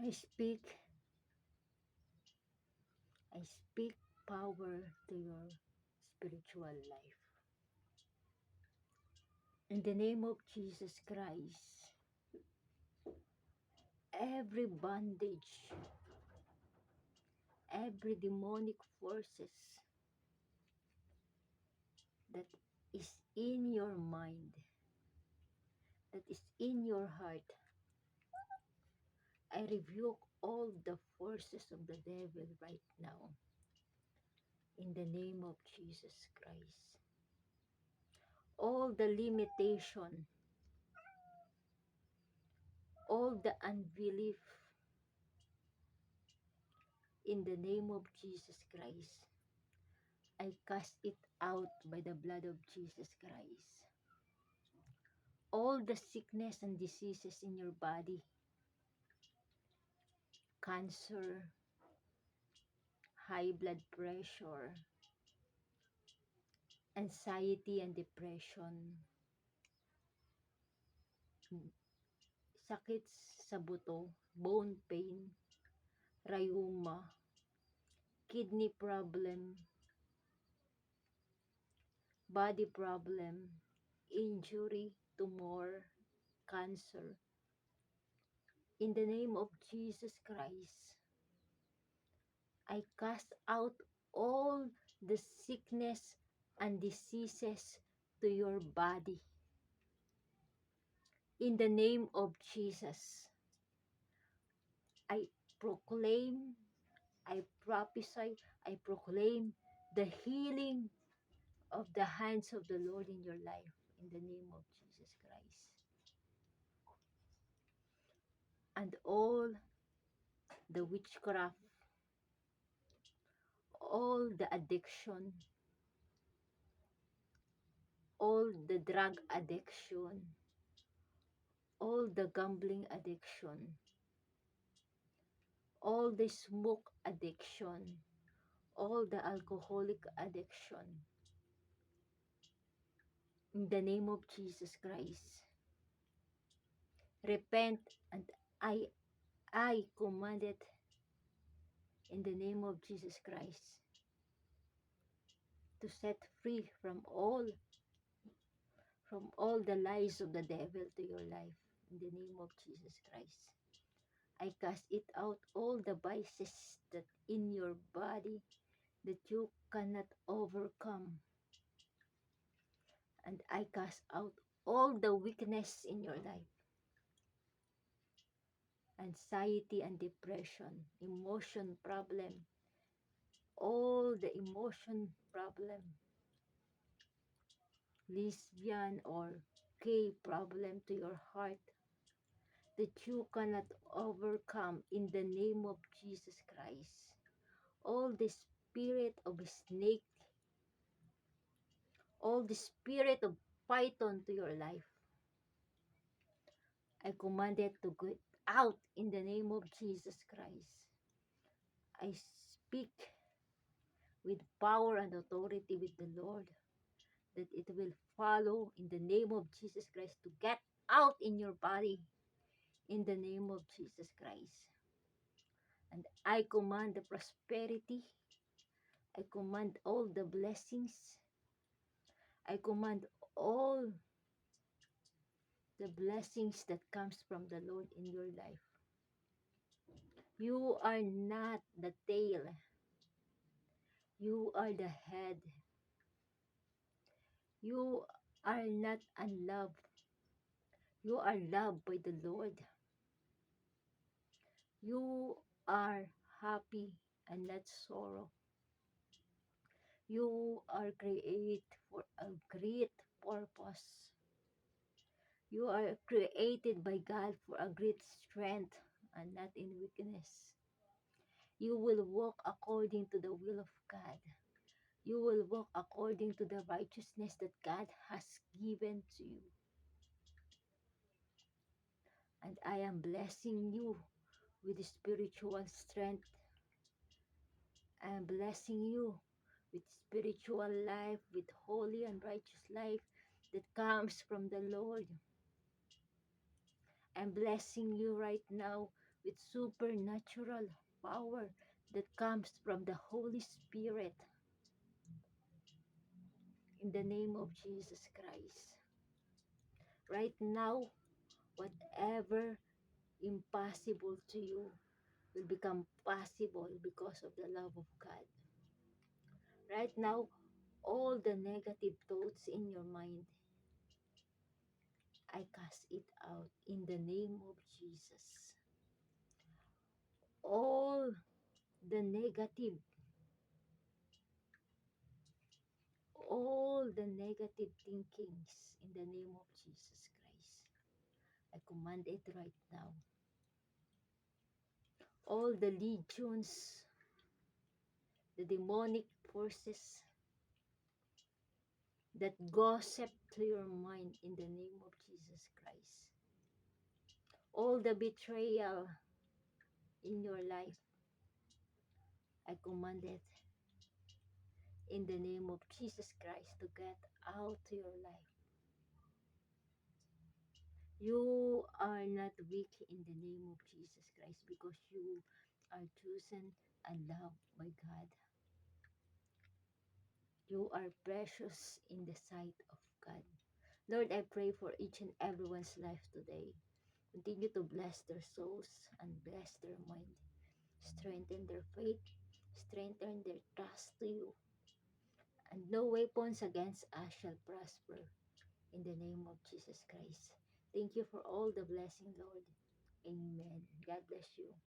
I speak, I speak power to your spiritual life. In the name of Jesus Christ, every bondage, every demonic forces that is in your mind, that is in your heart, I rebuke all the forces of the devil right now in the name of Jesus Christ. All the limitation, all the unbelief in the name of Jesus Christ, I cast it out by the blood of Jesus Christ. All the sickness and diseases in your body, cancer, high blood pressure, anxiety and depression, sakit sa buto, bone pain, rheuma, kidney problem, body problem, injury, tumor, cancer. In the name of Jesus Christ, I cast out all the sickness and diseases to your body. In the name of Jesus, I proclaim, I prophesy, I proclaim the healing of the hands of the Lord in your life. In the name of Jesus Christ. And all the witchcraft, all the addiction, all the drug addiction, all the gambling addiction, all the smoke addiction, all the alcoholic addiction. In the name of Jesus Christ, repent, and I command it in the name of Jesus Christ to set free from all the lies of the devil to your life. In the name of Jesus Christ, I cast it out, all the vices that in your body that you cannot overcome. And I cast out all the weakness in your life. Anxiety and depression, emotion problem, all the emotion problem, lesbian or gay problem to your heart that you cannot overcome in the name of Jesus Christ. All the spirit of snake, all the spirit of python to your life, I command it to go out in the name of Jesus Christ. I speak with power and authority with the Lord that it will follow in the name of Jesus Christ to get out in your body in the name of Jesus Christ. And I command the prosperity. I command all the blessings. I command all the blessings that comes from the Lord in your life. You are not the tail. You are the head. You are not unloved. You are loved by the Lord. You are happy and not sorrow. You are created for a great purpose. You are created by God for a great strength and not in weakness. You will walk according to the will of God. You will walk according to the righteousness that God has given to you. And I am blessing you with spiritual strength. I am blessing you with spiritual life, with holy and righteous life that comes from the Lord. I'm blessing you right now with supernatural power that comes from the Holy Spirit in the name of Jesus Christ. Right now, whatever impossible to you will become possible because of the love of God. Right now, all the negative thoughts in your mind, I cast it out in the name of Jesus. All the negative, all the negative thinkings in the name of Jesus Christ. I command it right now. All the legions, the demonic forces that gossip to your mind in the name of Jesus Christ. All the betrayal in your life, I command it in the name of Jesus Christ to get out to your life. You are not weak in the name of Jesus Christ because you are chosen and loved by God. You are precious in the sight of God. Lord, I pray for each and everyone's life today. Continue to bless their souls and bless their mind. Strengthen their faith. Strengthen their trust to you. And no weapons against us shall prosper in the name of Jesus Christ. Thank you for all the blessing, Lord. Amen. God bless you.